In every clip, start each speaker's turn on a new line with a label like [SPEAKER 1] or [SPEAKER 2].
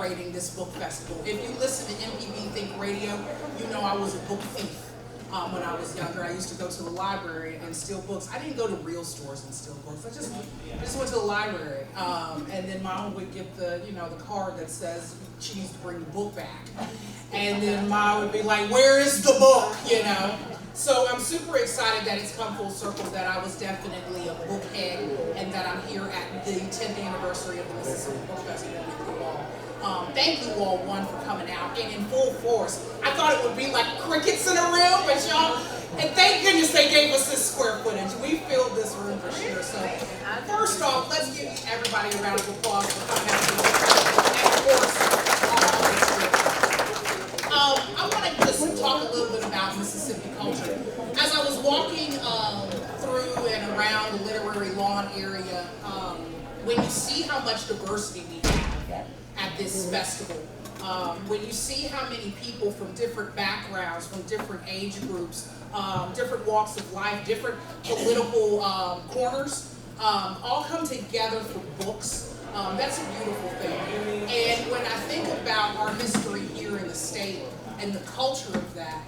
[SPEAKER 1] celebrating this book festival. If you listen to MPB Think Radio, you know I was a book thief. When I was younger, I used to go to the library and steal books. I didn't go to real stores and steal books. I just went to the library, and then Mom would give the card that says she needs to bring the book back, and then Mom would be like, "Where is the book?" So I'm super excited that it's come full circle. That I was definitely a bookhead, and that I'm here at the 10th anniversary of the Mississippi Book Festival with you all. Thank you all, for coming out and in full force. I thought it would be like crickets in a room, but y'all, and thank goodness they gave us this square footage. We filled this room for sure. So first off, let's give everybody a round of applause for coming out. And of course, I want to just talk a little bit about Mississippi culture. As I was walking through and around the Literary Lawn area, when you see how much diversity we have at this festival, when you see how many people from different backgrounds, from different age groups, different walks of life, different political corners, all come together for books, that's a beautiful thing. And when I think about our history here in the state and the culture of that,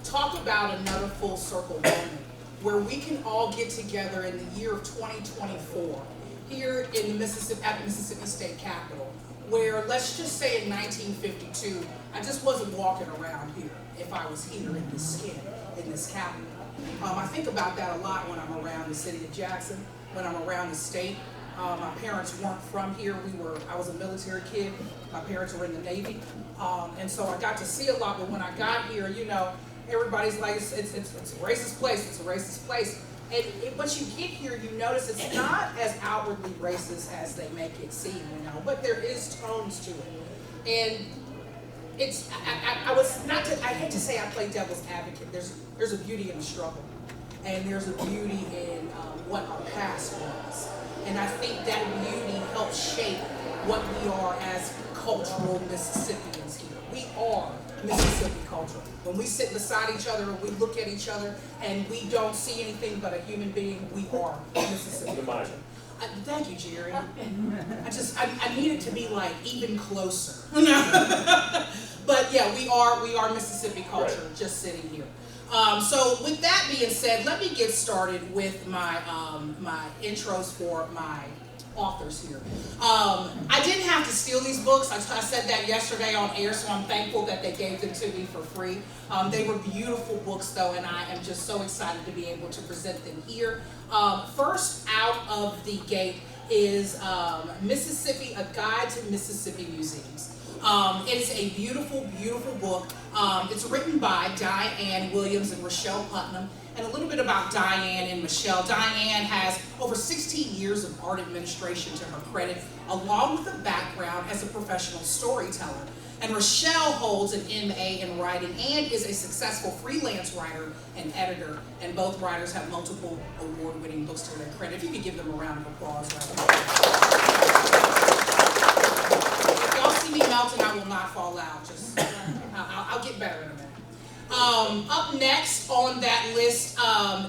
[SPEAKER 1] talk about another full circle moment where we can all get together in the year of 2024 here in the at the Mississippi State Capitol, where, let's just say in 1952, I just wasn't walking around here if I was here in this skin, in this capital. I think about that a lot when I'm around the city of Jackson, when I'm around the state. My parents weren't from here. I was a military kid. My parents were in the Navy. And so I got to see a lot, but when I got here, everybody's like, it's a racist place, it's a racist place. And once you get here, you notice it's not as outwardly racist as they make it seem, but there is tones to it. And it's, I hate to say I play devil's advocate. There's a beauty in the struggle. And there's a beauty in what our past was. And I think that beauty helps shape what we are as cultural Mississippians here. We are Mississippi culture. When we sit beside each other and we look at each other and we don't see anything but a human being, we are Mississippi culture. Thank you, Jerry. I need it to be like even closer. But yeah, we are Mississippi culture, just sitting here. So with that being said, let me get started with my my intros for my authors here. I didn't have to steal these books. I said that yesterday on air, so I'm thankful that they gave them to me for free. They were beautiful books, though, and I am just so excited to be able to present them here. First out of the gate is Mississippi, A Guide to Mississippi Museums. It is a beautiful, beautiful book. It's written by Diane Williams and Rochelle Putnam. And a little bit about Diane and Michelle. Diane has over 16 years of art administration to her credit, along with a background as a professional storyteller. And Rochelle holds an MA in writing and is a successful freelance writer and editor. And both writers have multiple award-winning books to their credit. If you could give them a round of applause right now. If y'all see me melting, I will not fall out. I'll get better in a minute. Up next on that list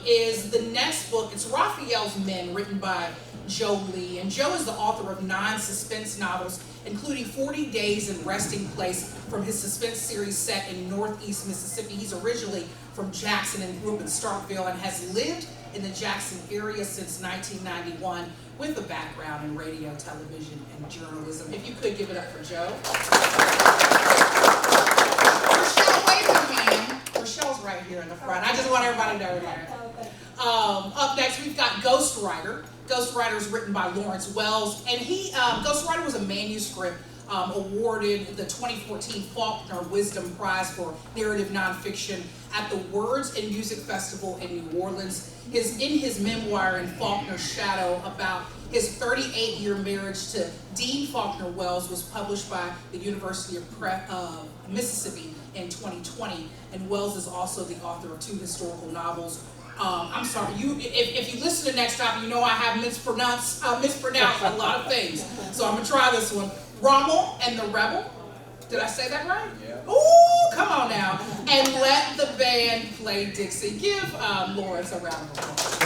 [SPEAKER 1] is the next book. It's Raphael's Men, written by Joe Lee. And Joe is the author of 9 suspense novels, including 40 Days in Resting Place, from his suspense series set in Northeast Mississippi. He's originally from Jackson and grew up in Starkville and has lived in the Jackson area since 1991 with a background in radio, television, and journalism. If you could give it up for Joe. Rochelle's right here in the front. I just want everybody to know that. Up next, we've got Ghostwriter. Ghostwriter is written by Lawrence Wells, and Ghostwriter was a manuscript awarded the 2014 Faulkner Wisdom Prize for Narrative Nonfiction at the Words and Music Festival in New Orleans. In his memoir, In Faulkner's Shadow, about his 38-year marriage to Dean Faulkner Wells, was published by the University of Mississippi in 2020, and Wells is also the author of 2 historical novels. I'm sorry, if you listen to next time, you know I have mispronounced a lot of things. So I'm gonna try this one. Rommel and the Rebel. Did I say that right? Yeah. Ooh, come on now. And Let the Band Play Dixie. Give Lawrence a round of applause.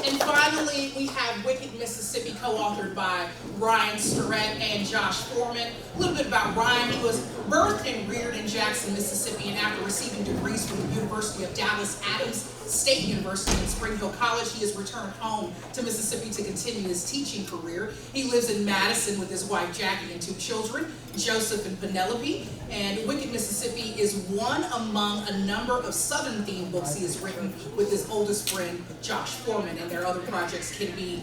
[SPEAKER 1] And finally, finally, we have Wicked Mississippi, co-authored by Ryan Starrett and Josh Foreman. A little bit about Ryan. He was birthed and reared in Jackson, Mississippi, and after receiving degrees from the University of Dallas Adams State University and Spring Hill College, he has returned home to Mississippi to continue his teaching career. He lives in Madison with his wife Jackie and 2 children, Joseph and Penelope. And Wicked Mississippi is one among a number of Southern-themed books he has written with his oldest friend, Josh Foreman. And their other projects can be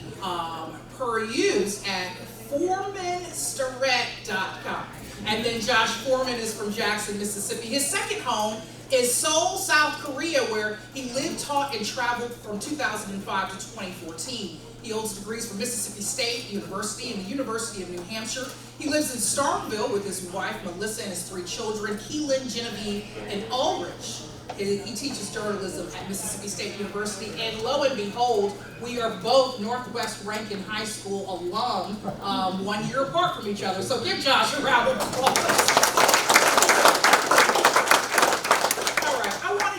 [SPEAKER 1] perused at ForemanStarrett.com. And then Josh Foreman is from Jackson, Mississippi. His second home is Seoul, South Korea, where he lived, taught, and traveled from 2005 to 2014. He holds degrees from Mississippi State University and the University of New Hampshire. He lives in Starkville with his wife, Melissa, and his 3 children, Keelan, Genevieve, and Ulrich. He teaches journalism at Mississippi State University, and lo and behold, we are both Northwest Rankin High School alum, 1 year apart from each other. So give Josh a round of applause.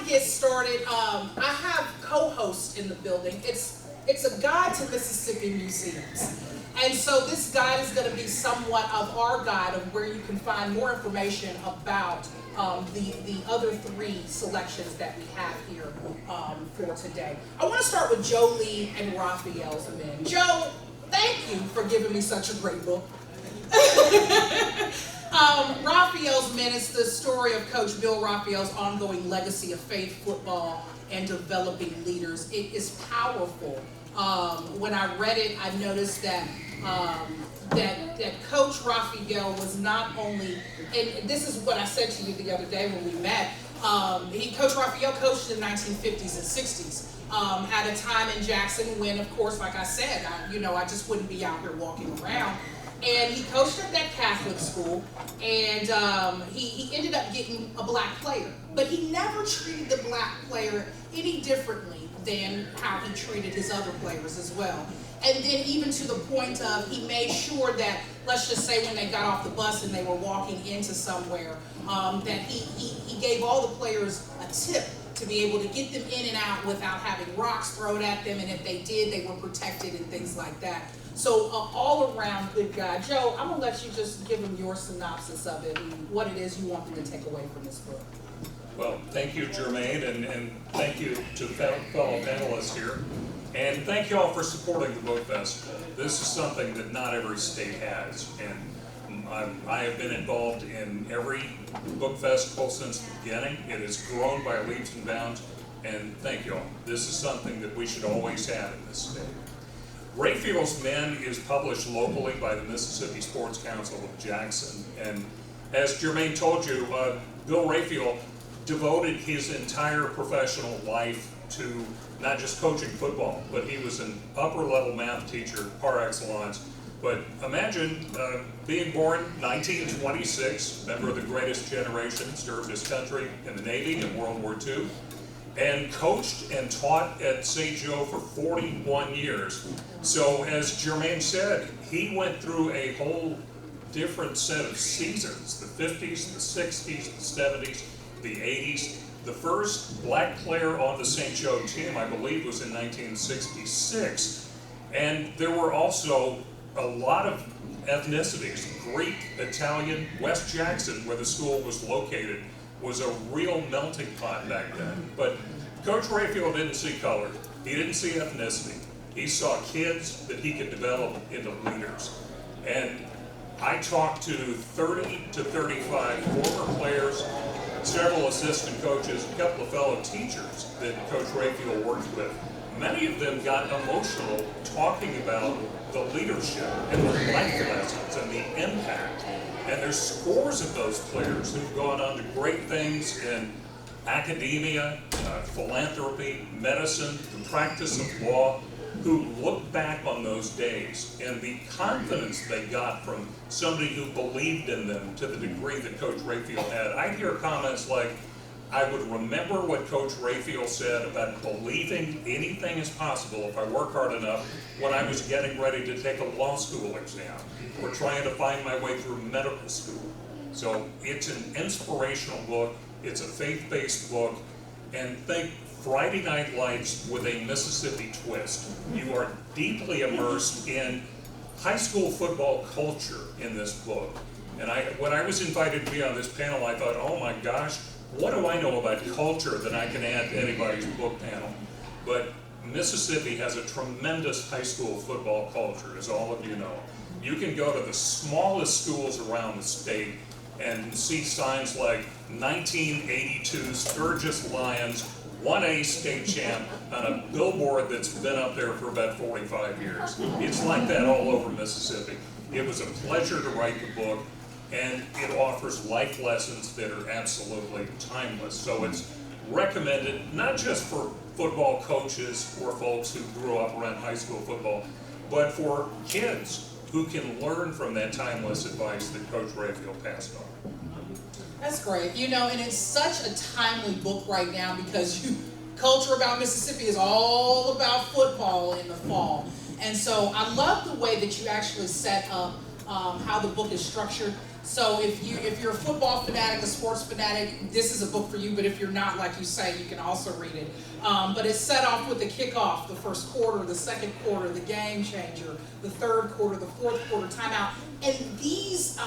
[SPEAKER 1] Get started. I have co-hosts in the building. It's a guide to Mississippi museums. And so this guide is going to be somewhat of our guide of where you can find more information about the other 3 selections that we have here for today. I want to start with Joe Lee and Raphael's Men. Joe, thank you for giving me such a great book. Raphael's Men is the story of Coach Bill Raphael's ongoing legacy of faith, football, and developing leaders. It is powerful. When I read it, I noticed that Coach Raphael was not only, and this is what I said to you the other day when we met, Coach Raphael coached in the 1950s and 60s. At a time in Jackson when, of course, like I said, I just wouldn't be out here walking around. And he coached at that Catholic school, and he ended up getting a black player. But he never treated the black player any differently than how he treated his other players as well. And then even to the point of he made sure that, let's just say when they got off the bus and they were walking into somewhere, that he gave all the players a tip to be able to get them in and out without having rocks thrown at them, and if they did, they were protected and things like that. So all around good guy. Joe, I'm going to let you just give them your synopsis of it and what it is you want them to take away from this book.
[SPEAKER 2] Well, thank you, Germaine, and thank you to fellow panelists here. And thank you all for supporting the Book Festival. This is something that not every state has. And I have been involved in every book festival since the beginning. It has grown by leaps and bounds. And thank you all. This is something that we should always have in this state. Raphael's Men is published locally by the Mississippi Sports Council of Jackson. And as Germaine told you, Bill Raphael devoted his entire professional life to not just coaching football, but he was an upper-level math teacher par excellence. But imagine being born 1926, member of the greatest generation, served his country in the Navy in World War II, and coached and taught at St. Joe for 41 years. So as Germaine said, he went through a whole different set of seasons, the 50s, the 60s, the 70s, the 80s. The first black player on the St. Joe team, I believe, was in 1966. And there were also a lot of ethnicities, Greek, Italian. West Jackson, where the school was located, was a real melting pot back then. But Coach Raphael didn't see color. He didn't see ethnicity. He saw kids that he could develop into leaders. And I talked to 30 to 35 former players, several assistant coaches, a couple of fellow teachers that Coach Raphael worked with. Many of them got emotional talking about the leadership and the life lessons and the impact. And there's scores of those players who've gone on to great things in academia, philanthropy, medicine, the practice of law, who look back on those days and the confidence they got from somebody who believed in them to the degree that Coach Raphael had. I hear comments like, I would remember what Coach Raphael said about believing anything is possible if I work hard enough when I was getting ready to take a law school exam or trying to find my way through medical school. So it's an inspirational book, it's a faith-based book, and think Friday Night Lights with a Mississippi twist. You are deeply immersed in high school football culture in this book. And when I was invited to be on this panel, I thought, oh my gosh, what do I know about culture that I can add to anybody's book panel? But Mississippi has a tremendous high school football culture, as all of you know. You can go to the smallest schools around the state and see signs like 1982 Sturgis Lions 1A state champ on a billboard that's been up there for about 45 years. It's like that all over Mississippi. It was a pleasure to write the book, and it offers life lessons that are absolutely timeless. So it's recommended not just for football coaches or folks who grew up around high school football, but for kids who can learn from that timeless advice that Coach Raphael passed on.
[SPEAKER 1] That's great. You know, and it's such a timely book right now because culture about Mississippi is all about football in the fall. And so I love the way that you actually set up how the book is structured. So if you're a football fanatic, a sports fanatic, this is a book for you. But if you're not, like you say, you can also read it. But it's set off with the kickoff, the first quarter, the second quarter, the game changer, the third quarter, the fourth quarter, timeout. And these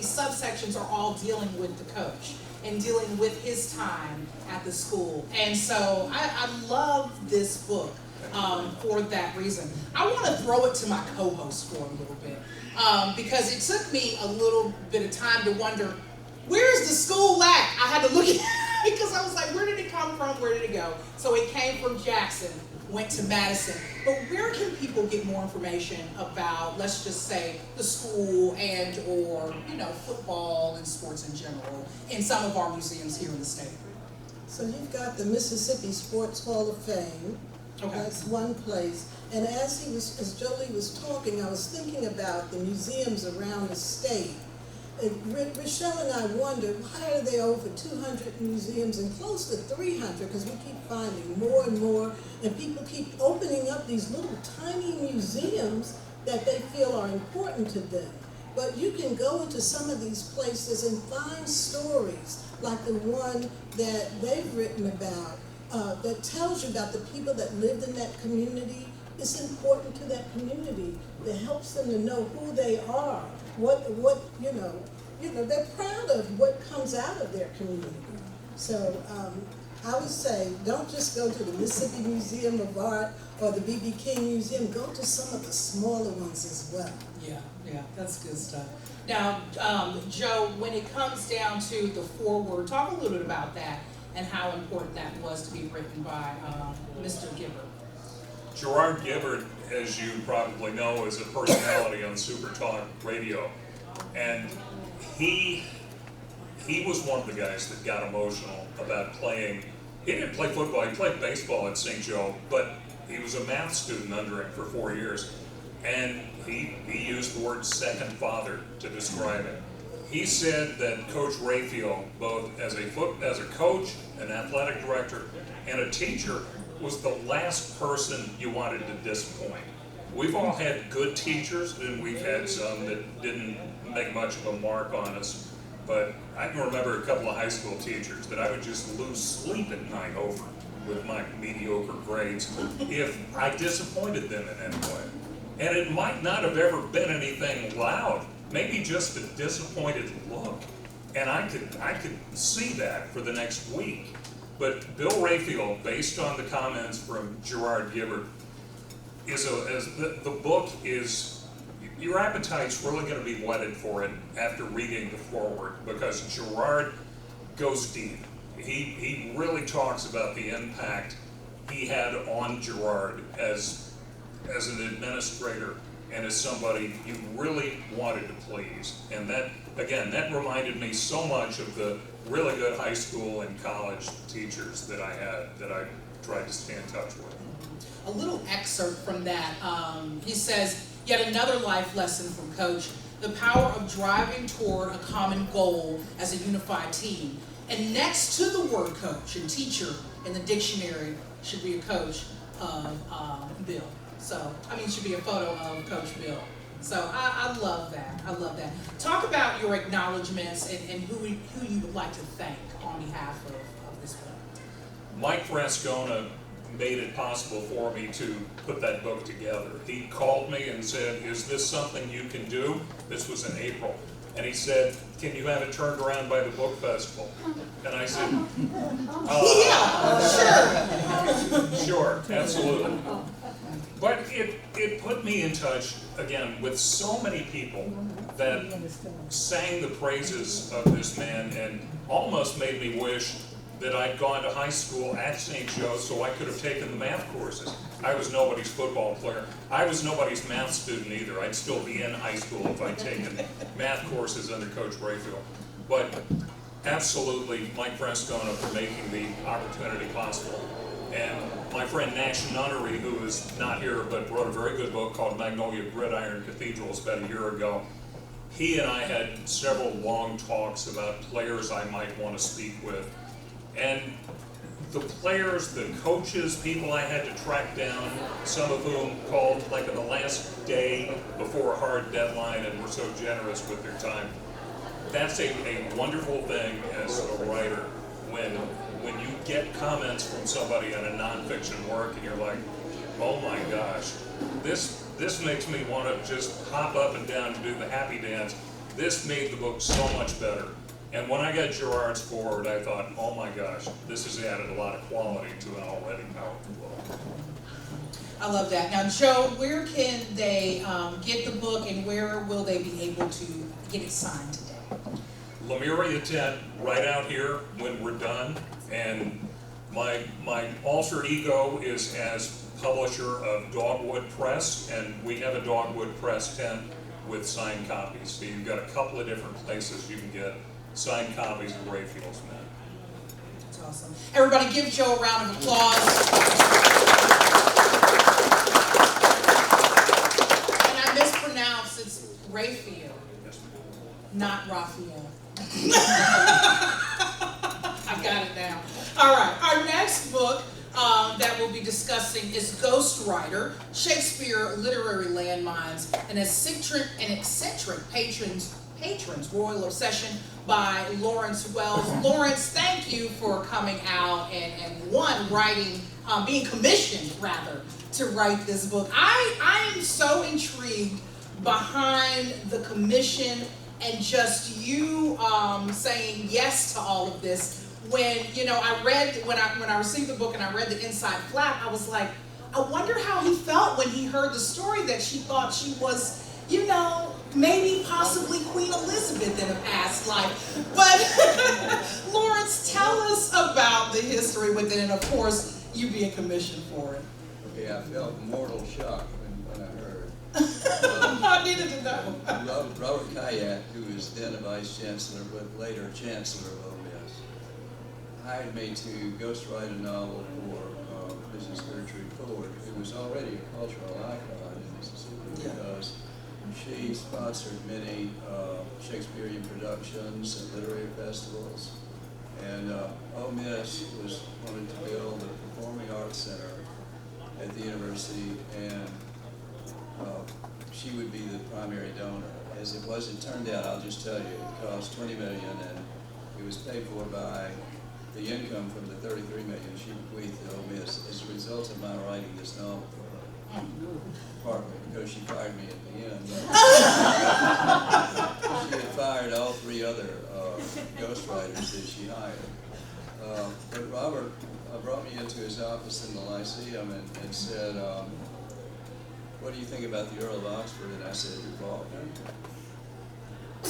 [SPEAKER 1] subsections are all dealing with the coach and dealing with his time at the school. And so I love this book for that reason. I want to throw it to my co-host for a little bit because it took me a little bit of time to wonder, where's the school at? I had to look at it because I was like, where did it come from? Where did it go? So it came from Jackson, went to Madison. But where can people get more information about, let's just say, the school and or, you know, football and sports in general in some of our museums here in the state?
[SPEAKER 3] So you've got the Mississippi Sports Hall of Fame.
[SPEAKER 1] Okay.
[SPEAKER 3] That's one place. And as Jolie was talking, I was thinking about the museums around the state. Rochelle and I wonder, why are there over 200 museums and close to 300? Because we keep finding more and more, and people keep opening up these little tiny museums that they feel are important to them. But you can go into some of these places and find stories like the one that they've written about that tells you about the people that lived in that community. It's important to that community. That helps them to know who they are. What you know, they're proud of what comes out of their community. So I would say, don't just go to the Mississippi Museum of Art or the B.B. King Museum. Go to some of the smaller ones as well.
[SPEAKER 1] Yeah, that's good stuff. Now, Joe, when it comes down to the foreword, talk a little bit about that and how important that was to be written by Mr. Gibbard.
[SPEAKER 2] Gerard Gibbard, as you probably know, is a personality on Super Talk Radio, and he was one of the guys that got emotional about playing. He didn't play football, he played baseball at St. Joe, but he was a math student under him for 4 years, and he used the word second father to describe it. He said that Coach Raphael, both as a coach, an athletic director, and a teacher, was the last person you wanted to disappoint. We've all had good teachers, and we've had some that didn't make much of a mark on us. But I can remember a couple of high school teachers that I would just lose sleep at night over with my mediocre grades if I disappointed them in any way. And it might not have ever been anything loud, maybe just a disappointed look. And I could see that for the next week. But Bill Raphael, based on the comments from Gerard Gibbard, the book is, your appetite's really going to be whetted for it after reading the foreword, because Gerard goes deep. He really talks about the impact he had on Gerard as an administrator and as somebody you really wanted to please. And that, again, that reminded me so much of the really good high school and college teachers that I had, that I tried to stay in touch with.
[SPEAKER 1] A little excerpt from that. He says, yet another life lesson from Coach, the power of driving toward a common goal as a unified team. And next to the word coach and teacher in the dictionary should be a coach of Bill. So, I mean, it should be a photo of Coach Bill. So I love that. I love that. Talk about your acknowledgments and who you would like to thank on behalf of this book.
[SPEAKER 2] Mike Frascona made it possible for me to put that book together. He called me and said, "Is this something you can do?" This was in April. And he said, "Can you have it turned around by the book festival?" And I said,
[SPEAKER 1] Yeah,
[SPEAKER 2] sure, absolutely. But it put me in touch, again, with so many people that sang the praises of this man and almost made me wish that I'd gone to high school at St. Joe so I could have taken the math courses. I was nobody's football player. I was nobody's math student either. I'd still be in high school if I'd taken math courses under Coach Raphael. But absolutely, Mike Frascona for making the opportunity possible. And my friend Nash Nunnery, who is not here but wrote a very good book called Magnolia Gridiron Cathedrals about a year ago, he and I had several long talks about players I might want to speak with. And the players, the coaches, people I had to track down, some of whom called like on the last day before a hard deadline and were so generous with their time. That's a wonderful thing as a writer when you get comments from somebody on a nonfiction work and you're like, oh my gosh, this makes me want to just hop up and down and do the happy dance. This made the book so much better. And when I got Gerard's forward, I thought, oh my gosh, this has added a lot of quality to an already powerful book.
[SPEAKER 1] I love that. Now, Joe, where can they get the book, and where will they be able to get it signed today?
[SPEAKER 2] Lemuria tent right out here when we're done. And my alter ego is as publisher of Dogwood Press, and we have a Dogwood Press tent with signed copies. So you've got a couple of different places you can get signed copies of Raphael's Men.
[SPEAKER 1] That's awesome. Everybody give Joe a round of applause. And I mispronounced, it's Raphael, not Raphael. I got it now. All right, our next book that we'll be discussing is Ghostwriter, Shakespeare Literary Landmines, an eccentric Patron's Royal Obsession by Lawrence Wells. Lawrence, thank you for coming out and being commissioned rather to write this book. I am so intrigued behind the commission and just you saying yes to all of this. When I received the book and I read the inside flap, I was like, I wonder how he felt when he heard the story that she thought she was, maybe possibly Queen Elizabeth in a past life. But Lawrence, tell us about the history with it, and of course, you being commissioned for it.
[SPEAKER 4] Okay, I felt mortal shock when I heard.
[SPEAKER 1] I needed to know.
[SPEAKER 4] Robert Kayak, who was then a vice chancellor, but later chancellor of OMS, hired me to ghostwrite a novel for Mrs. Gertrude Ford, who was already a cultural icon in Mississippi because she sponsored many Shakespearean productions and literary festivals. And OMS wanted to build a performing arts center at the university, and she would be the primary donor. As it turned out, I'll just tell you, it cost $20 million, and it was paid for by the income from the $33 million she bequeathed to Ole Miss as a result of my writing this novel for her. Partly because she fired me at the end. She had fired all three other ghostwriters that she hired. But Robert brought me into his office in the Lyceum and said, what do you think about the Earl of Oxford? And I said, your Faulkner?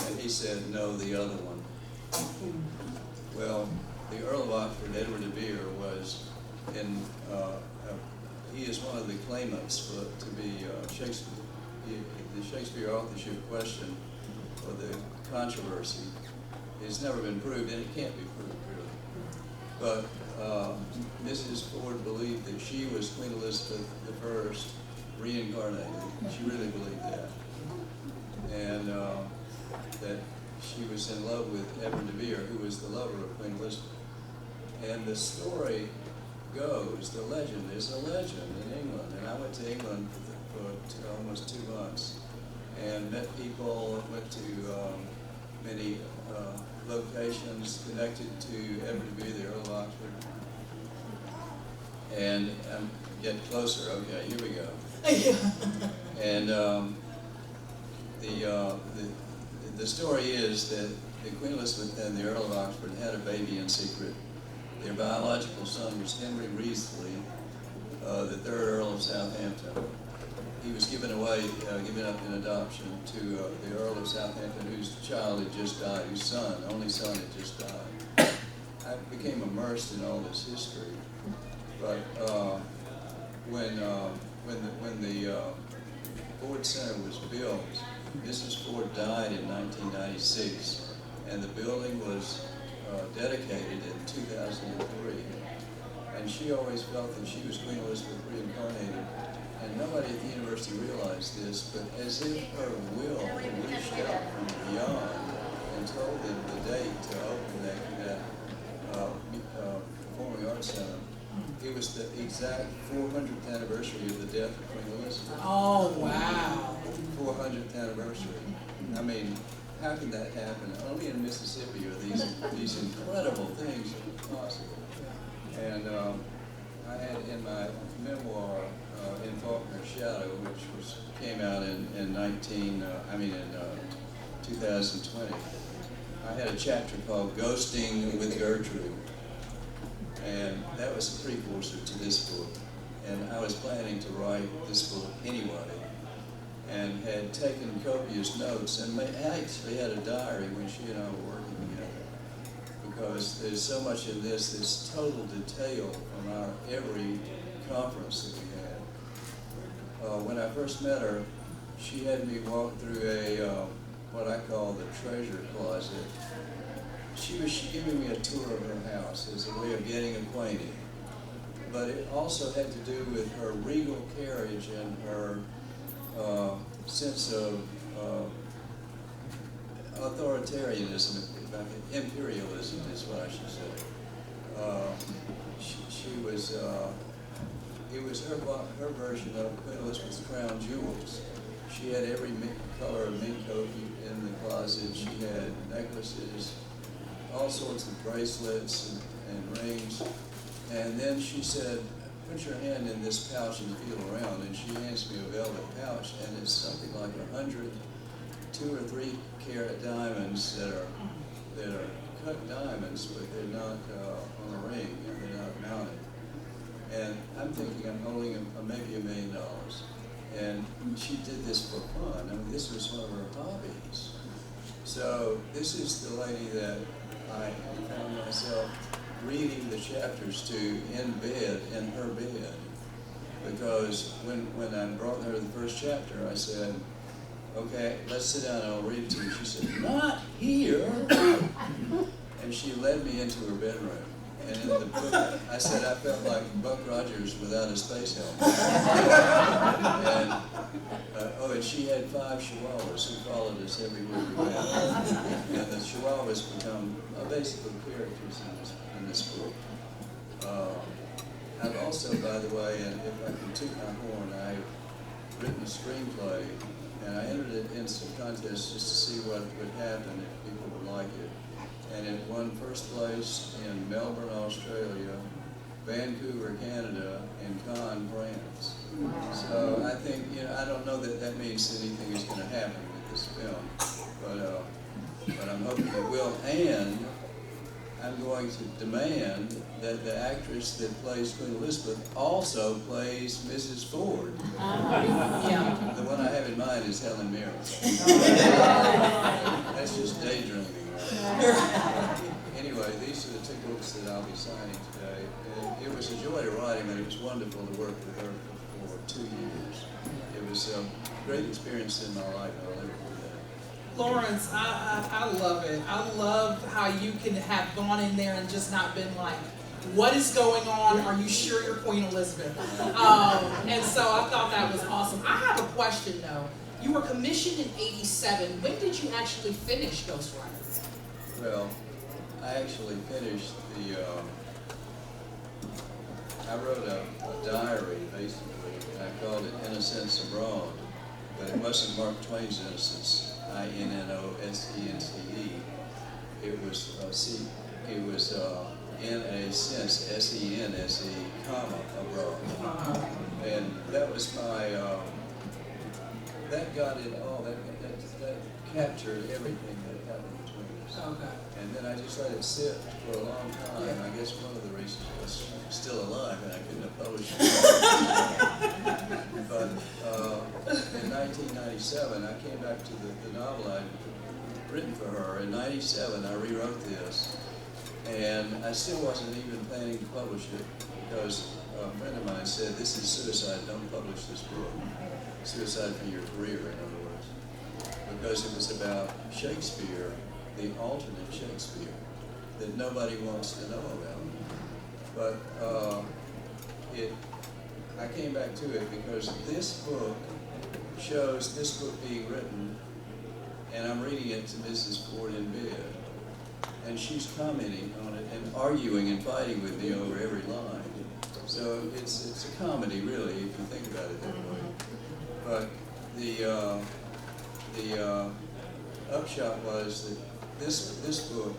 [SPEAKER 4] And he said, no, the other one. Well, the Earl of Oxford, Edward de Vere, was he is one of the claimants to be Shakespeare. The Shakespeare authorship question, or the controversy, has never been proved, and it can't be proved, really. But Mrs. Ford believed that she was Queen Elizabeth I reincarnated. She really believed that. And that she was in love with Edward de Vere, who was the lover of Queen Elizabeth. And the story goes, the legend is a legend in England. And I went to England for almost 2 months and met people, went to many locations connected to Edward de Vere, the Earl of Oxford. And get closer. Okay, here we go. And the story is that Queen Elizabeth and the Earl of Oxford had a baby in secret. Their biological son was Henry Wreathley, the third Earl of Southampton. He was given up in adoption to the Earl of Southampton, whose child had just died, whose only son had just died. I became immersed in all this history, but when the Ford Center was built, Mrs. Ford died in 1996, and the building was dedicated in 2003. And she always felt that she was Queen Elizabeth reincarnated. And nobody at the university realized this, but as if her will reached out from beyond and told them the date to open that Performing Arts Center, it was the exact 400th anniversary of the death of Queen Elizabeth.
[SPEAKER 1] Oh, wow.
[SPEAKER 4] 400th anniversary. I mean, how can that happen? Only in Mississippi are these incredible things possible. And I had in my memoir, In Faulkner's Shadow, which came out in 2020, I had a chapter called Ghosting with Gertrude. And that was a precursor to this book. And I was planning to write this book anyway, and had taken copious notes, and I actually had a diary when she and I were working together, because there's so much in this total detail from our every conference that we had. When I first met her, she had me walk through what I call the treasure closet. She was giving me a tour of her house as a way of getting acquainted, but it also had to do with her regal carriage and her sense of authoritarianism, imperialism is what I should say. It was her version of Queen Elizabeth's crown jewels. She had every color of mink coat in the closet. She had necklaces, all sorts of bracelets and rings. And then she said, put your hand in this pouch and feel around. And she hands me a velvet pouch, and it's something like 100 2 or 3 carat diamonds that are cut diamonds, but they're not on a ring, and they're not mounted. And I'm thinking I'm holding maybe $1 million. And she did this for fun. I mean, this was one of her hobbies. So this is the lady that I found myself reading the chapters to in bed, in her bed. Because when I brought her the first chapter, I said, okay, let's sit down and I'll read it to you. She said, not here. And she led me into her bedroom. And in the book, I said I felt like Buck Rogers without a space helmet. And she had 5 chihuahuas who followed us everywhere we went. And the chihuahuas become basically characters in this book. I've also, by the way, and if I can toot my horn, I've written a screenplay, and I entered it in some contests just to see what would happen if people would like it. And it won first place in Melbourne, Australia, Vancouver, Canada, and Cannes, France. So I think, I don't know that that means anything is going to happen with this film, but I'm hoping it will. And I'm going to demand that the actress that plays Queen Elizabeth also plays Mrs. Ford.
[SPEAKER 1] Yeah.
[SPEAKER 4] The one I have in mind is Helen Mirren. That's just daydreaming. Anyway, these are the 2 books that I'll be signing today. And it was a joy to write them, and it was wonderful to work with her for 2 years. It was a great experience in my life, and I'll never forget it.
[SPEAKER 1] Lawrence, I love it. I love how you can have gone in there and just not been like, what is going on? Are you sure you're Queen Elizabeth? And so I thought that was awesome. I have a question though. You were commissioned in '87. When did you actually finish Ghostwriter?
[SPEAKER 4] Well, I actually finished I wrote a diary, basically, and I called it Innocence Abroad, but it wasn't Mark Twain's Innocence, INNOSENCE. It was in a sense, S-E-N-S-E, comma, abroad. And that was my, that got it all, that captured everything that happened between us.
[SPEAKER 1] Okay.
[SPEAKER 4] And then I just let it sit for a long time. I guess one of the reasons was still alive and I couldn't have published it. But in 1997, I came back to the novel I'd written for her. In 97, I rewrote this, and I still wasn't even planning to publish it because a friend of mine said, "This is suicide, don't publish this book." Suicide for your career, in other words. Because it was about Shakespeare, the alternate Shakespeare, that nobody wants to know about. But I came back to it because this book shows this book being written, and I'm reading it to Mrs. Ford in bed, and she's commenting on it and arguing and fighting with me over every line. So it's a comedy, really, if you think about it that way. But the upshot was that this book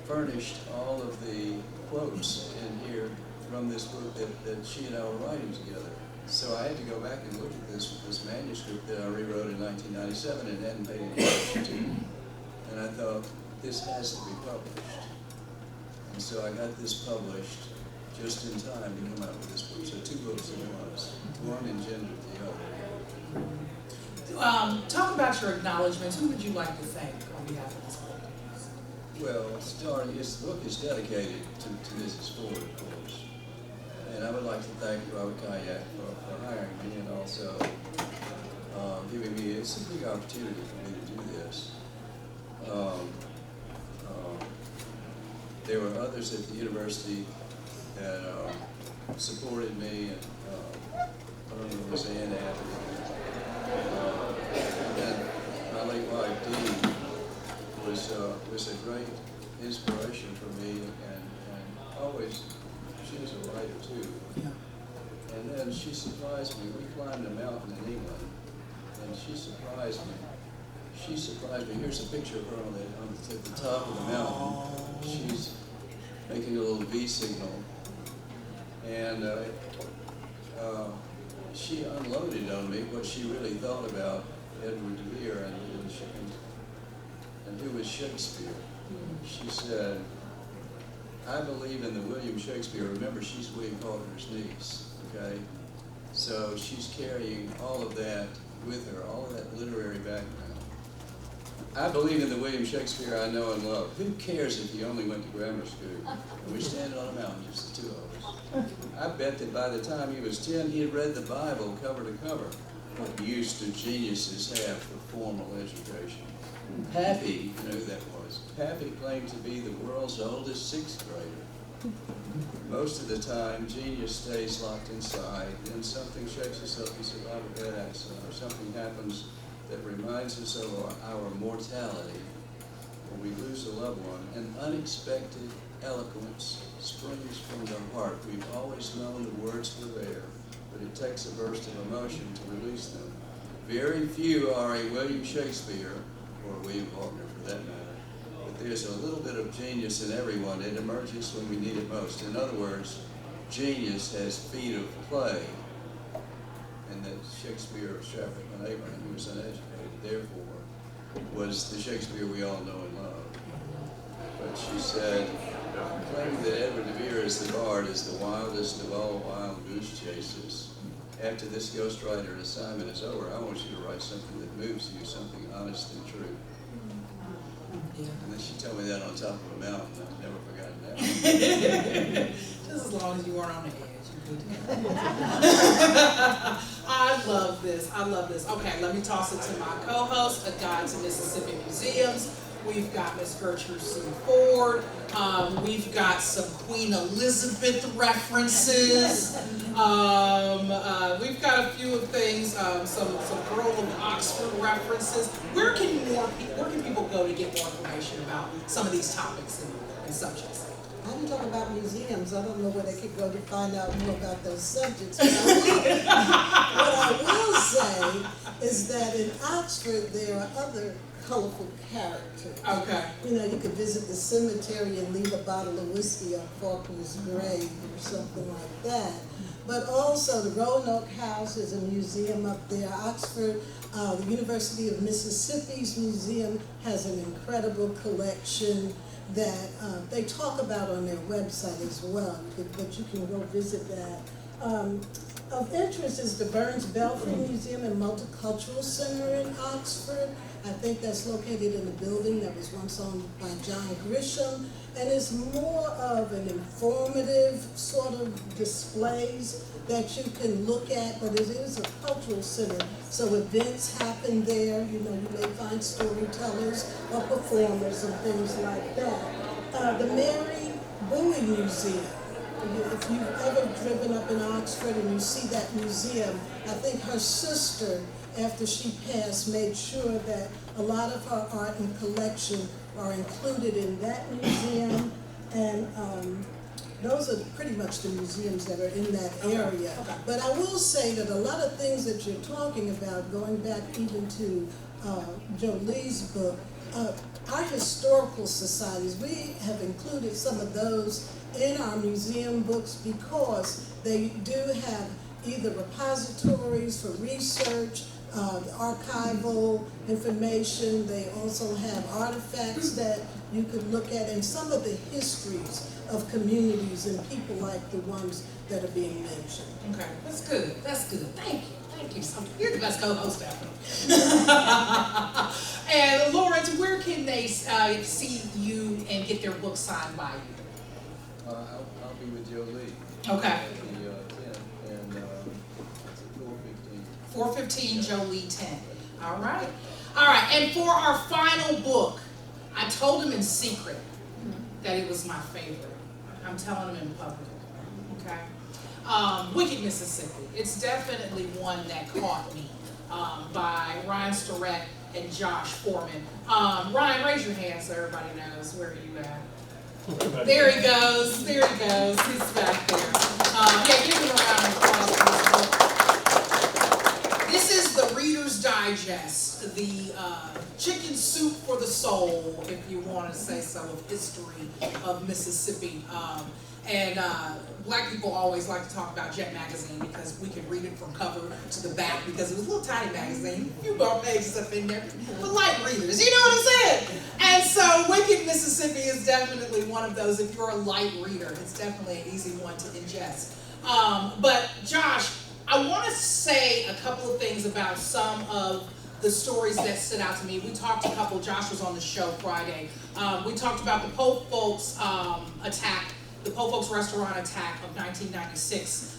[SPEAKER 4] furnished all of the quotes in here from this book that she and I were writing together. So I had to go back and look at this manuscript that I rewrote in 1997 and hadn't paid any attention to. And I thought, this has to be published. And so I got this published just in time to come out with this book. So 2 books at once. One engendered the other.
[SPEAKER 1] Talk about your acknowledgments. Who would you like to thank on behalf of this book?
[SPEAKER 4] Well, this book is dedicated to Mrs. Ford, of course. And I would like to thank Robert Kayak for hiring me and also giving me, it's a big opportunity for me to do this. There were others at the university that supported me, and one of them was Ann and my late wife, Dee, was a great inspiration for me, and always, she was a writer too.
[SPEAKER 1] Yeah.
[SPEAKER 4] And then she surprised me. We climbed a mountain in England, and she surprised me. Here's a picture of her at the top of the mountain. She's making a little V signal, and she unloaded on me what she really thought about Edward de Vere and who was Shakespeare. She said, "I believe in the William Shakespeare." Remember, she's William Faulkner's niece, okay? So she's carrying all of that with her, all of that literary background. "I believe in the William Shakespeare I know and love. Who cares if he only went to grammar school?" And we're standing on a mountain, just the 2 of us. I bet that by the time he was 10, he had read the Bible cover to cover. What use do geniuses have for formal education? Pappy, you know who that was. Pappy claimed to be the world's oldest 6th grader. Most of the time, genius stays locked inside, then something shakes us up, we survive a bad accident, or something happens that reminds us of our mortality, or we lose a loved one. An unexpected eloquence springs from the heart. We've always known the words were there, but it takes a burst of emotion to release them. Very few are a William Shakespeare, or William Faulkner for that matter, but there's a little bit of genius in everyone. It emerges when we need it most. In other words, genius has feet of clay, and that Shakespeare of Stratford upon Avon, who was uneducated, therefore, was the Shakespeare we all know and love. But she said, claiming that Edward de Vere is the bard is the wildest of all wild goose chases. After this ghostwriter assignment is over, I want you to write something that moves you, something honest and true.
[SPEAKER 1] Yeah.
[SPEAKER 4] And then she told me that on top of a mountain. I've never forgotten that.
[SPEAKER 1] Just as long as you weren't on the edge, you're good. I love this. I love this. Okay, let me toss it to my co-host, A Guide to Mississippi Museums. We've got Miss Gertrude C. Ford. We've got some Queen Elizabeth references. We've got a few of things, some Earl of Oxford references. Where can people go to get more information about some of these topics and subjects?
[SPEAKER 3] I didn't talk about museums. I don't know where they could go to find out more about those subjects. But what I will say is that in Oxford there are other colorful characters.
[SPEAKER 1] Okay.
[SPEAKER 3] You know, you could visit the cemetery and leave a bottle of whiskey on Faulkner's grave or something like that. But also the Roanoke House is a museum up there. Oxford, the University of Mississippi's museum has an incredible collection that they talk about on their website as well, but you can go visit that. Of interest is the Burns Belfry Museum and Multicultural Center in Oxford. I think that's located in a building that was once owned by John Grisham, and is more of an informative sort of displays that you can look at, but it is a cultural center, so events happen there. You know, you may find storytellers or performers and things like that. The Mary Bowie Museum. If you've ever driven up in Oxford and you see that museum, I think her sister, after she passed, made sure that a lot of her art and collection are included in that museum. And those are pretty much the museums that are in that area.
[SPEAKER 1] Okay.
[SPEAKER 3] But I will say that a lot of things that you're talking about, going back even to Jolie's book, our historical societies, we have included some of those in our museum books because they do have either repositories for research, archival information. They also have artifacts that you could look at, and some of the histories of communities and people like the ones that are being mentioned.
[SPEAKER 1] Okay, that's good. That's good. Thank you. Thank you. You're the best co-host ever. And Lawrence, where can they see you and get their book signed by you?
[SPEAKER 4] I'll be with Jolie.
[SPEAKER 1] Okay.
[SPEAKER 4] At the 10th, and it's at 4:15.
[SPEAKER 1] 415 Jolie 10. All right. All right. And for our final book, I told him in secret that it was my favorite. I'm telling him in public. Okay. Wicked Mississippi. It's definitely one that caught me. By Ryan Starrett and Josh Foreman. Ryan, raise your hand so everybody knows where you at. There he goes. There he goes. He's back there. Yeah, give him a round of applause. This is the Reader's Digest, the chicken soup for the soul, if you want to say so, of history of Mississippi. And black people always like to talk about Jet Magazine because we can read it from cover to the back because it was a little tiny magazine, a few more pages up in there, for light readers, you know what I'm saying? And so Wicked Mississippi is definitely one of those. If you're a light reader, it's definitely an easy one to ingest. But Josh, I want to say a couple of things about some of the stories that stood out to me. We talked a couple, Josh was on the show Friday. We talked about the Pope Folks attack, the Pope Folks restaurant attack of 1996.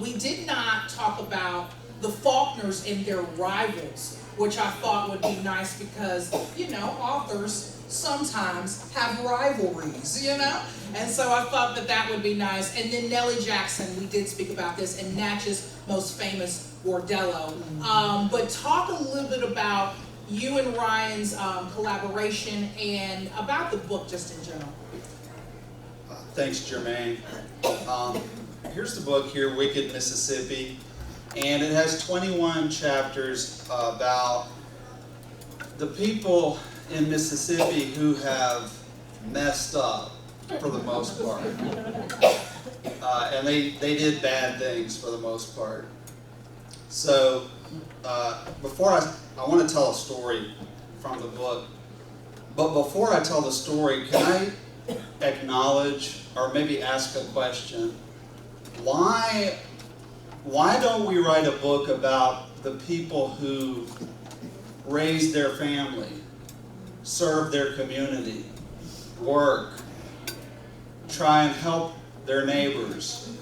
[SPEAKER 1] We did not talk about the Faulkners and their rivals, which I thought would be nice because, you know, authors sometimes have rivalries, you know? And so I thought that that would be nice. And then Nellie Jackson, we did speak about this, and Natchez' most famous bordello. But talk a little bit about you and Ryan's collaboration and about the book just in general.
[SPEAKER 5] Thanks, Germaine. Here's the book here, Wicked Mississippi, and it has 21 chapters about the people in Mississippi who have messed up for the most part. And they did bad things for the most part. So before I want to tell a story from the book, but before I tell the story, can I acknowledge or maybe ask a question? Why don't we write a book about the people who raise their family, serve their community, work, try and help their neighbors,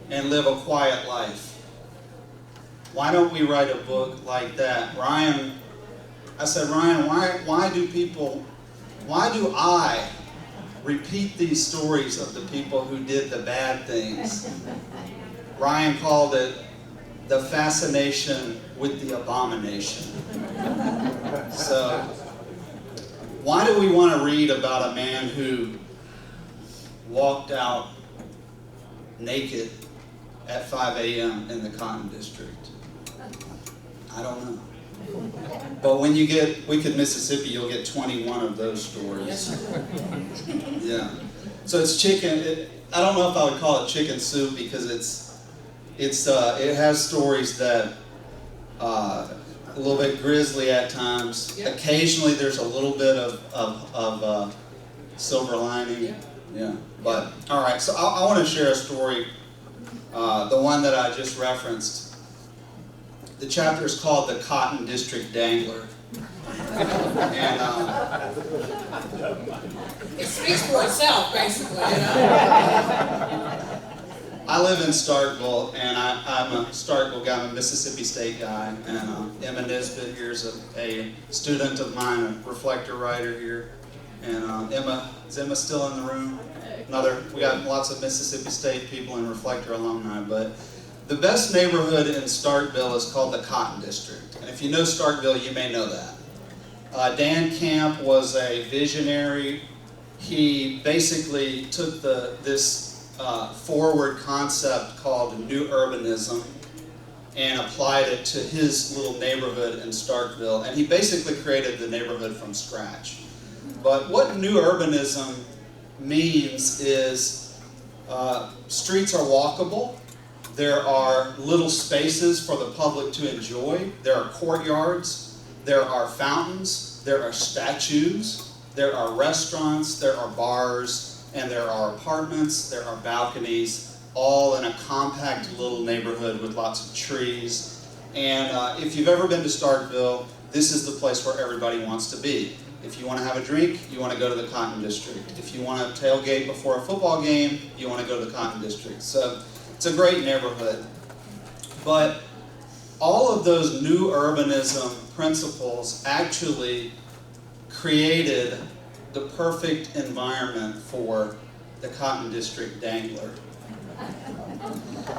[SPEAKER 5] and live a quiet life? Why don't we write a book like that? I said, Ryan, why do I repeat these stories of the people who did the bad things? Ryan called it the fascination with the abomination. So, why do we want to read about a man who walked out naked at 5 a.m. in the Cotton District? I don't know. But when you get Wicked Mississippi, you'll get 21 of those stories. Yeah. So it's chicken. I don't know if I would call it chicken soup because it has stories that a little bit grisly at times.
[SPEAKER 1] Yeah.
[SPEAKER 5] Occasionally there's a little bit of silver lining. Yeah. But all right. So I want to share a story. The one that I just referenced. The chapter is called "The Cotton District Dangler," and
[SPEAKER 1] It speaks for itself, basically, you know?
[SPEAKER 5] I live in Starkville, and I'm a Starkville guy. I'm a Mississippi State guy, and Emma Nisbet here's a student of mine, a reflector writer here, and is Emma still in the room? We got lots of Mississippi State people and reflector alumni, but the best neighborhood in Starkville is called the Cotton District, and if you know Starkville, you may know that. Dan Camp was a visionary. He basically took this forward concept called New Urbanism and applied it to his little neighborhood in Starkville, and he basically created the neighborhood from scratch. But what New Urbanism means is streets are walkable. There are little spaces for the public to enjoy. There are courtyards. There are fountains. There are statues. There are restaurants. There are bars. And there are apartments. There are balconies, all in a compact little neighborhood with lots of trees. And if you've ever been to Starkville, this is the place where everybody wants to be. If you want to have a drink, you want to go to the Cotton District. If you want to tailgate before a football game, you want to go to the Cotton District. So it's a great neighborhood. But all of those new urbanism principles actually created the perfect environment for the Cotton District Dangler.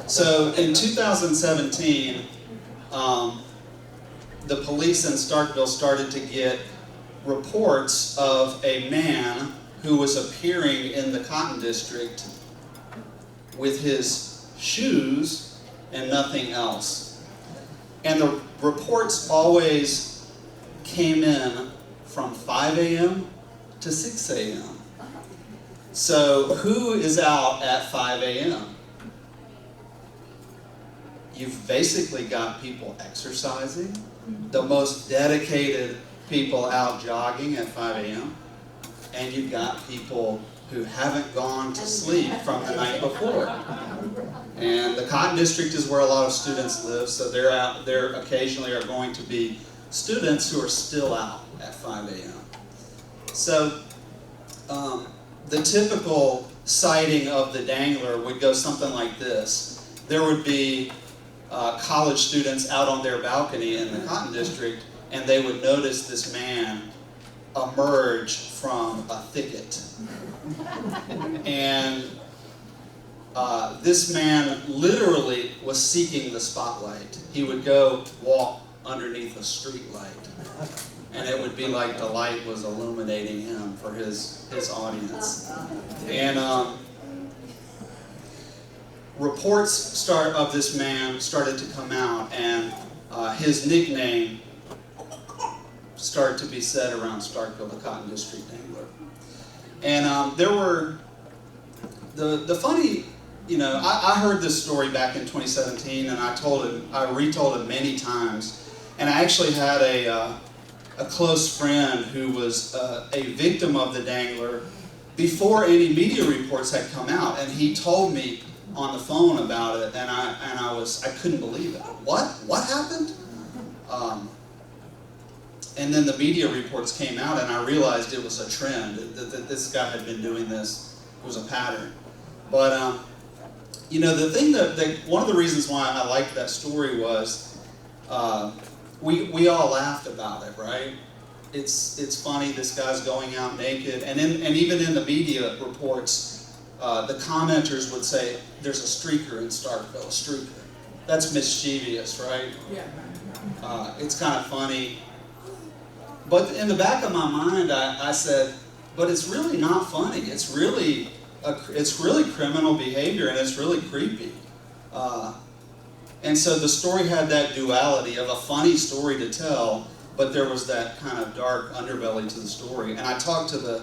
[SPEAKER 5] So in 2017, the police in Starkville started to get reports of a man who was appearing in the Cotton District with his shoes and nothing else. And the reports always came in from 5 a.m. to 6 a.m. So who is out at 5 a.m.? You've basically got people exercising, the most dedicated people out jogging at 5 a.m., and you've got people who haven't gone to sleep from the night before. And the Cotton District is where a lot of students live, so there occasionally are going to be students who are still out at 5 a.m. So the typical sighting of the Dangler would go something like this. There would be college students out on their balcony in the Cotton District, and they would notice this man emerge from a thicket. And this man literally was seeking the spotlight. He would go walk underneath a street light, and it would be like the light was illuminating him for his audience. And reports of this man started to come out, and his nickname started to be said around Starkville, the Cotton District Dangler. And there were the funny, I heard this story back in 2017, and I retold it many times. And I actually had a close friend who was a victim of the Dangler before any media reports had come out, and he told me on the phone about it, and I couldn't believe it. What happened? And then the media reports came out, and I realized it was a trend, that this guy had been doing this. It was a pattern. But, the thing one of the reasons why I liked that story was we all laughed about it, right? It's funny, this guy's going out naked. And even in the media reports, the commenters would say, there's a streaker in Starkville, a streaker. That's mischievous, right?
[SPEAKER 1] Yeah.
[SPEAKER 5] It's kind of funny. But in the back of my mind, I said, but it's really not funny. It's really criminal behavior, and it's really creepy. And so the story had that duality of a funny story to tell, but there was that kind of dark underbelly to the story. And I talked to the,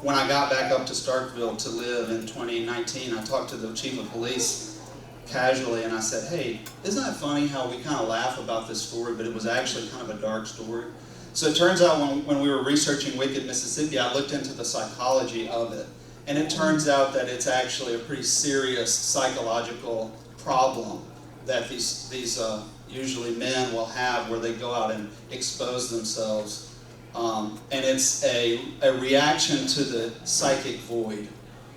[SPEAKER 5] when I got back up to Starkville to live in 2019, I talked to the chief of police casually, and I said, hey, isn't that funny how we kind of laugh about this story, but it was actually kind of a dark story? So it turns out when we were researching Wicked Mississippi, I looked into the psychology of it. And it turns out that it's actually a pretty serious psychological problem that these usually men will have where they go out and expose themselves. And it's a reaction to the psychic void.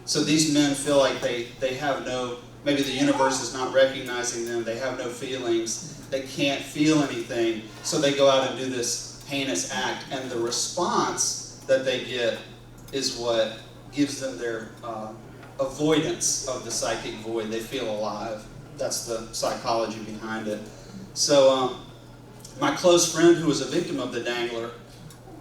[SPEAKER 5] So these men feel like they have no, maybe the universe is not recognizing them, they have no feelings, they can't feel anything, so they go out and do this heinous act, and the response that they get is what gives them their avoidance of the psychic void. They feel alive. That's the psychology behind it. So my close friend who was a victim of the dangler,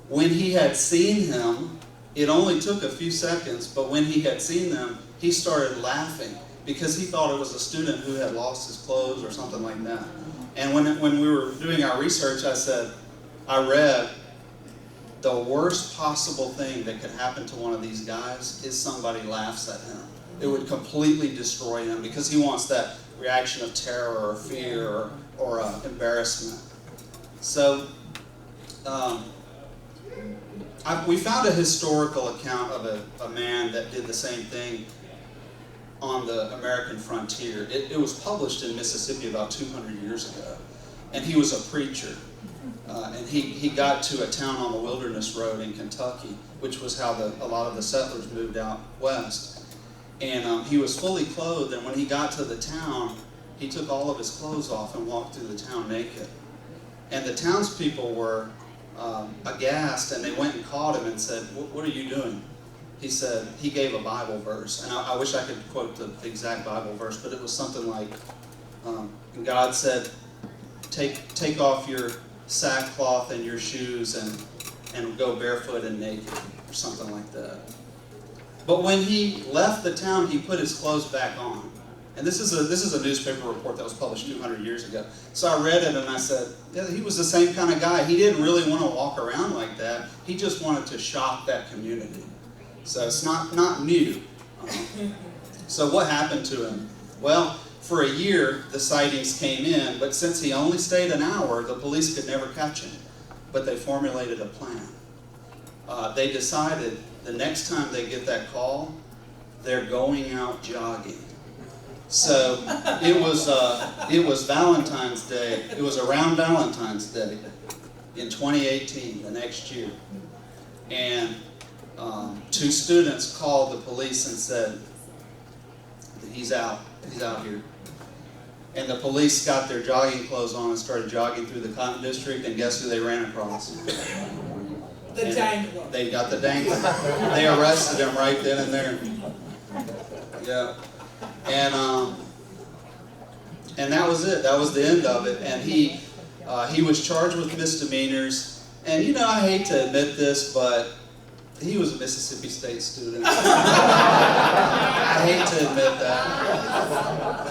[SPEAKER 5] when he had seen him, it only took a few seconds, but when he had seen them, he started laughing because he thought it was a student who had lost his clothes or something like that. And when we were doing our research, I read the worst possible thing that could happen to one of these guys is somebody laughs at him. It would completely destroy him because he wants that reaction of terror or fear or embarrassment. So we found a historical account of a man that did the same thing on the American frontier. It was published in Mississippi about 200 years ago. And he was a preacher. And he got to a town on the Wilderness Road in Kentucky, which was how a lot of the settlers moved out west. And he was fully clothed, and when he got to the town, he took all of his clothes off and walked through the town naked. And the townspeople were aghast, and they went and caught him and said, what are you doing? He said, he gave a Bible verse, and I wish I could quote the exact Bible verse, but it was something like, God said, take off your sackcloth and your shoes and go barefoot and naked, or something like that. But when he left the town, he put his clothes back on. And this is a newspaper report that was published 200 years ago. So I read it and I said, yeah, he was the same kind of guy. He didn't really want to walk around like that. He just wanted to shock that community. So it's not new. So what happened to him? Well, for a year, the sightings came in, but since he only stayed an hour, the police could never catch him. But they formulated a plan. They decided the next time they get that call, they're going out jogging. So it was Valentine's Day. It was around Valentine's Day in 2018, the next year. And two students called the police and said, he's out here. And the police got their jogging clothes on and started jogging through the Cotton District, and guess who they ran across?
[SPEAKER 1] The dangler.
[SPEAKER 5] They got the dangler. They arrested him right then and there. Yeah. And that was it. That was the end of it. And he was charged with misdemeanors. And you know, I hate to admit this, but he was a Mississippi State student. I hate to admit that.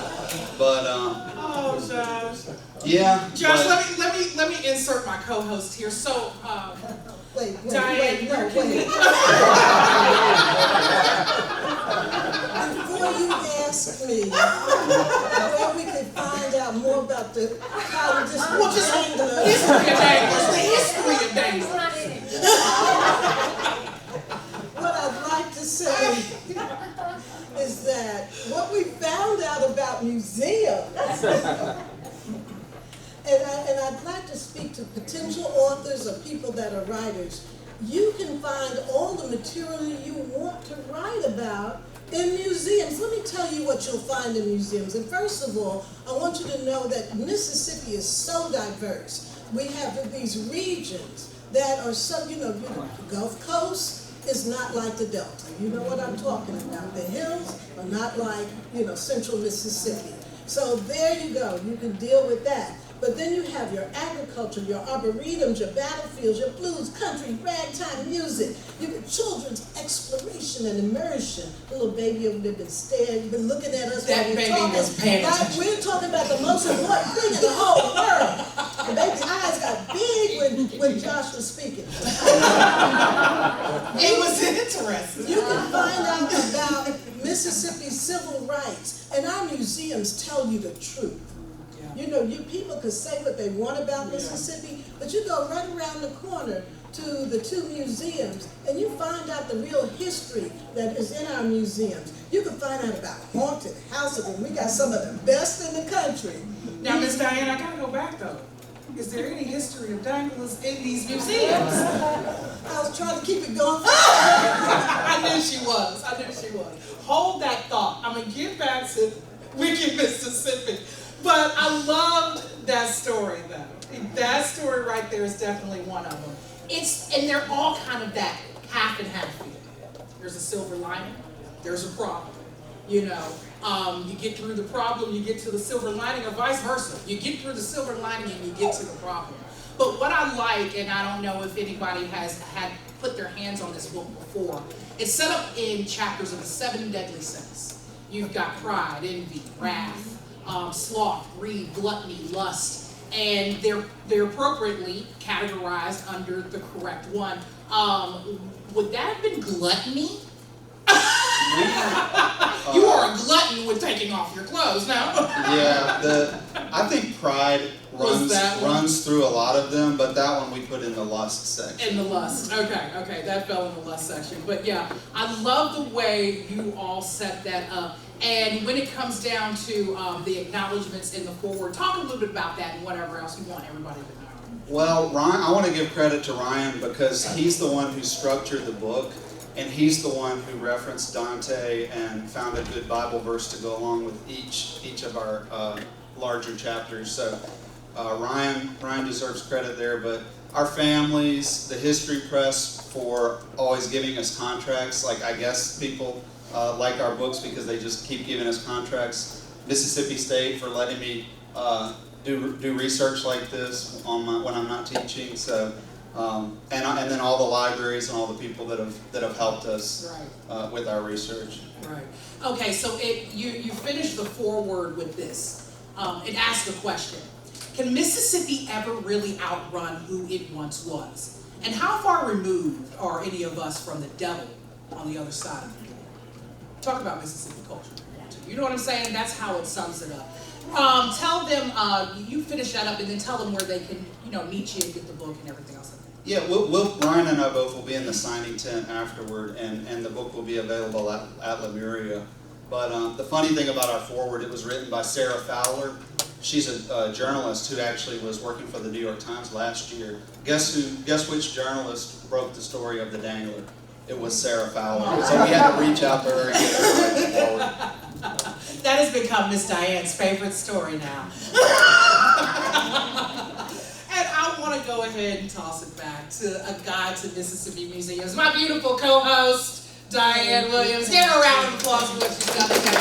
[SPEAKER 5] But
[SPEAKER 1] oh, Josh.
[SPEAKER 5] Yeah.
[SPEAKER 1] Josh, let me insert my co-host here. So Diane,
[SPEAKER 3] wait. Before you ask me where we could find out more about how this
[SPEAKER 1] history of danglers, the history of danglers.
[SPEAKER 3] What I'd like to say is that what we found out about museums, and I'd like to speak to potential authors or people that are writers, you can find all the material you want to write about in museums. Let me tell you what you'll find in museums. And first of all, I want you to know that Mississippi is so diverse. We have these regions that are so, the Gulf Coast is not like the Delta. You know what I'm talking about. The hills are not like, central Mississippi. So there you go. You can deal with that. But then you have your agriculture, your arboretums, your battlefields, your blues, country, ragtime music, your children's exploration immersion and immersion. The little baby over there been staring, you've been looking at us
[SPEAKER 1] That
[SPEAKER 3] while we're
[SPEAKER 1] baby
[SPEAKER 3] talking.
[SPEAKER 1] was paying attention.
[SPEAKER 3] We're talking about the most important thing in the whole world. The baby's eyes got big when Josh was speaking.
[SPEAKER 1] It was interesting.
[SPEAKER 3] You can find out about Mississippi's civil rights, and our museums tell you the truth.
[SPEAKER 1] Yeah.
[SPEAKER 3] You know, you people can say what they want about Mississippi, but you go right around the corner to the two museums, and you find out the real history that is in our museums. You can find out about haunted houses, and we got some of the best in the country.
[SPEAKER 1] Now, Miss Diane, I gotta go back though. Is there any history of Dagulas in these museums?
[SPEAKER 3] I was trying to keep it going.
[SPEAKER 1] I knew she was. I knew she was. Hold that thought. I'm gonna get back to Wicked Mississippi. But I loved that story though. That story right there is definitely one of them. And they're all kind of that half and half feel. There's a silver lining, there's a problem. You know, you get through the problem, you get to the silver lining, or vice versa. You get through the silver lining and you get to the problem. But what I like, and I don't know if anybody has had put their hands on this book before, it's set up in chapters of the 7 deadly sins. You've got pride, envy, wrath, sloth, greed, gluttony, lust, and they're appropriately categorized under the correct one. Would that have been gluttony? You are a glutton with taking off your clothes now.
[SPEAKER 5] Yeah, I think pride runs through a lot of them, but that one we put in the lust section.
[SPEAKER 1] In the lust, okay, that fell in the lust section. But yeah, I love the way you all set that up. And when it comes down to the acknowledgments in the foreword, talk a little bit about that and whatever else you want everybody to know.
[SPEAKER 5] Well, Ryan, I want to give credit to Ryan because he's the one who structured the book, and he's the one who referenced Dante and found a good Bible verse to go along with each of our larger chapters. So Ryan deserves credit there, but our families, the History Press for always giving us contracts. Like, I guess people like our books because they just keep giving us contracts. Mississippi State for letting me do research like this on when I'm not teaching. So, and then all the libraries and all the people that have helped us with our research.
[SPEAKER 1] Right. Okay. So you finish the foreword with this. It asks a question: can Mississippi ever really outrun who it once was? And how far removed are any of us from the devil on the other side of the door? Talk about Mississippi culture if you want to. You know what I'm saying? That's how it sums it up. Tell them, you finish that up and then tell them where they can, meet you and get the book and everything else like that.
[SPEAKER 5] Yeah, Ryan and I both will be in the signing tent afterward, and the book will be available at Lemuria. But the funny thing about our foreword, it was written by Sarah Fowler. She's a journalist who actually was working for the New York Times last year. Guess which journalist broke the story of the Dangler? It was Sarah Fowler. So we had to reach out to her and get her forward.
[SPEAKER 1] That has become Miss Diane's favorite story now. And I want to go ahead and toss it back to a guide to Mississippi Museums. My beautiful co-host, Diane Williams. Give her a round of applause for what she's done today.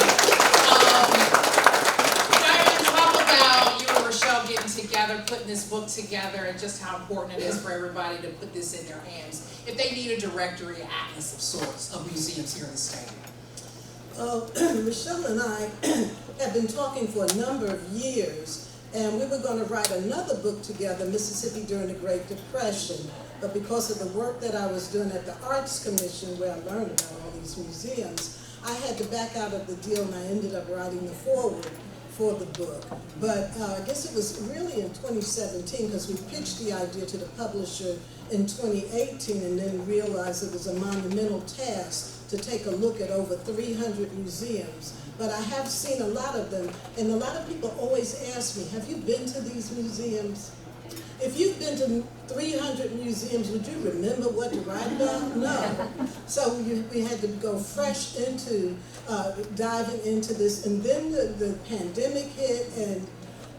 [SPEAKER 1] Diane, talk about you and Rochelle getting together, putting this book together, and just how important it is for everybody to put this in their hands if they need a directory, atlas of sorts of museums here in the state.
[SPEAKER 3] Rochelle and I have been talking for a number of years, and we were going to write another book together, Mississippi During the Great Depression. But because of the work that I was doing at the Arts Commission, where I learned about all these museums, I had to back out of the deal, and I ended up writing the foreword for the book. But I guess it was really in 2017, because we pitched the idea to the publisher in 2018 and then realized it was a monumental task to take a look at over 300 museums. But I have seen a lot of them, and a lot of people always ask me, have you been to these museums? If you've been to 300 museums, would you remember what to write about? No. So we had to go fresh into diving into this, and then the pandemic hit,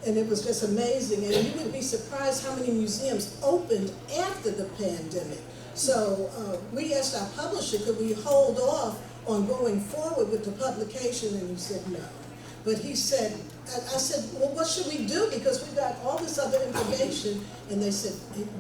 [SPEAKER 3] and it was just amazing. And you would be surprised how many museums opened after the pandemic. So we asked our publisher, could we hold off on going forward with the publication, and he said no. But he said, I said, well, what should we do? Because we got all this other information, and they said,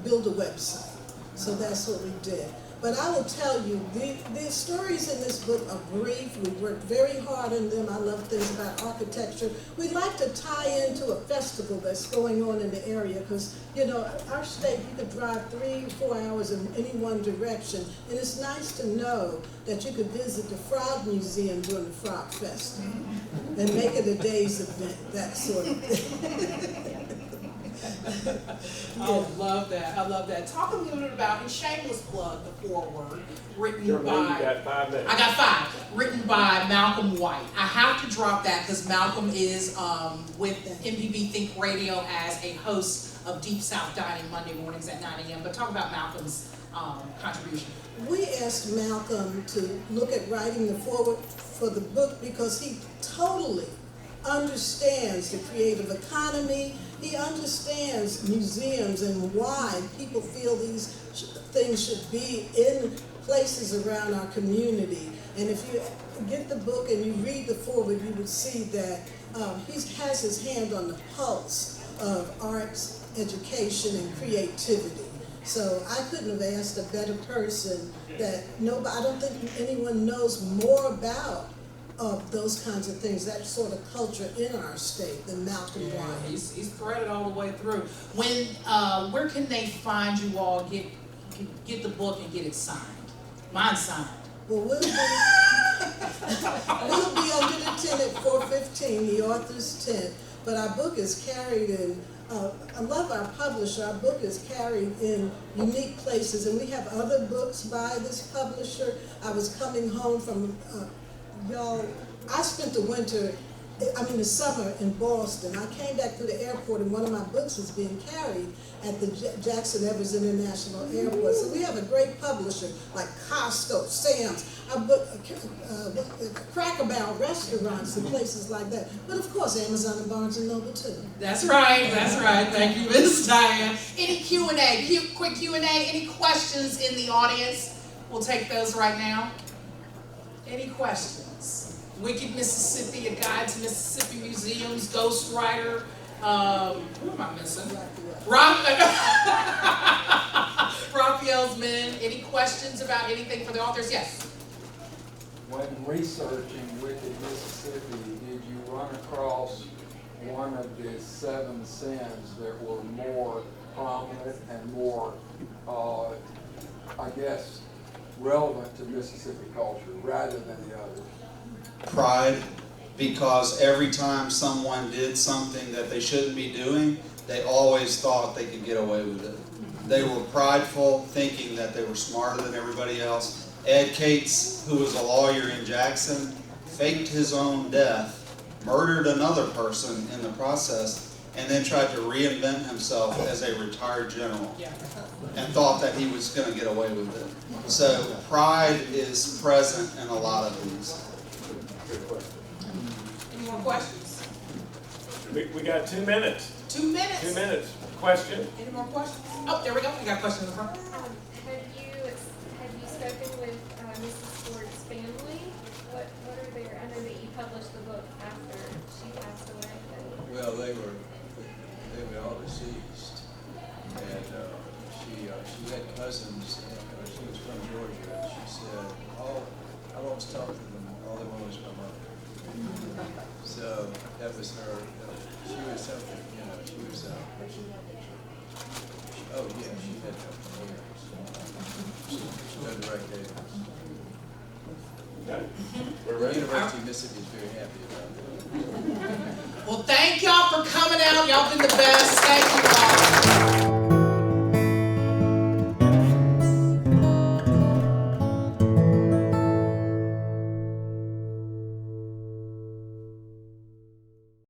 [SPEAKER 3] build a website. So that's what we did. But I will tell you, the stories in this book are brief. We worked very hard on them. I love things about architecture. We like to tie into a festival that's going on in the area because, you know, our state, you could drive 3 or 4 hours in any one direction. And it's nice to know that you could visit the Frog Museum during the Frog Festival and make it a day's event, that sort of thing.
[SPEAKER 1] I love that. I love that. Talk a little bit about, and shameless plug, the foreword, written
[SPEAKER 6] Germaine,
[SPEAKER 1] by.
[SPEAKER 6] you got 5 minutes.
[SPEAKER 1] I got 5. Written by Malcolm White. I have to drop that because Malcolm is with MPB Think Radio as a host of Deep South Dining Monday mornings at 9 a.m. But talk about Malcolm's contribution.
[SPEAKER 3] We asked Malcolm to look at writing the foreword for the book because he totally understands the creative economy. He understands museums and why people feel these things should be in places around our community. And if you get the book and you read the foreword, you would see that he has his hand on the pulse of arts, education, and creativity. So I couldn't have asked a better person that I don't think anyone knows more about of those kinds of things, that sort of culture in our state than Malcolm White.
[SPEAKER 1] He's threaded all the way through. When where can they find you all, get the book and get it signed? Mine's signed.
[SPEAKER 3] Well, we'll be under the tent at 4:15, the author's tent, but our book is carried in, I love our publisher, our book is carried in unique places, and we have other books by this publisher. I was coming home from, I spent the summer in Boston. I came back through the airport and one of my books is being carried at the Jackson Evers International Airport. So we have a great publisher like Costco, Sam's, our book, Cracker Barrel restaurants and places like that. But of course, Amazon and Barnes and Noble too.
[SPEAKER 1] That's right. Thank you, Ms. Diane. Any Q&A, quick Q&A, any questions in the audience? We'll take those right now. Any questions? Wicked Mississippi, A Guide to Mississippi Museums, Ghostwriter, who am I missing? Raphael's Men. Any questions about anything for the authors? Yes.
[SPEAKER 7] When researching Wicked Mississippi, did you run across one of the 7 sins that were more prominent and more, relevant to Mississippi culture rather than the others?
[SPEAKER 5] Pride, because every time someone did something that they shouldn't be doing, they always thought they could get away with it. They were prideful, thinking that they were smarter than everybody else. Ed Cates, who was a lawyer in Jackson, faked his own death, murdered another person in the process, and then tried to reinvent himself as a retired general, and thought that he was going to get away with it. So pride is present in a lot of these.
[SPEAKER 1] Any more questions?
[SPEAKER 6] We got 2 minutes.
[SPEAKER 1] 2 minutes.
[SPEAKER 6] 2 minutes. Question?
[SPEAKER 1] Any more questions? Oh, there we go. We got a question in the front.
[SPEAKER 8] Have you spoken with Mrs. Ford's family? What are their? I know that you published the book after she passed away.
[SPEAKER 4] Well, they were all deceased, and she had cousins. She was from Georgia, and she said, I always talked to them. All they wanted was my mother. So that was her. She was something, she was. Oh yeah, she had she done the right day.
[SPEAKER 6] Okay. We're
[SPEAKER 4] The
[SPEAKER 6] ready.
[SPEAKER 4] University of Mississippi is very happy about it.
[SPEAKER 1] Well, thank y'all for coming out. Y'all been the best. Thank you all.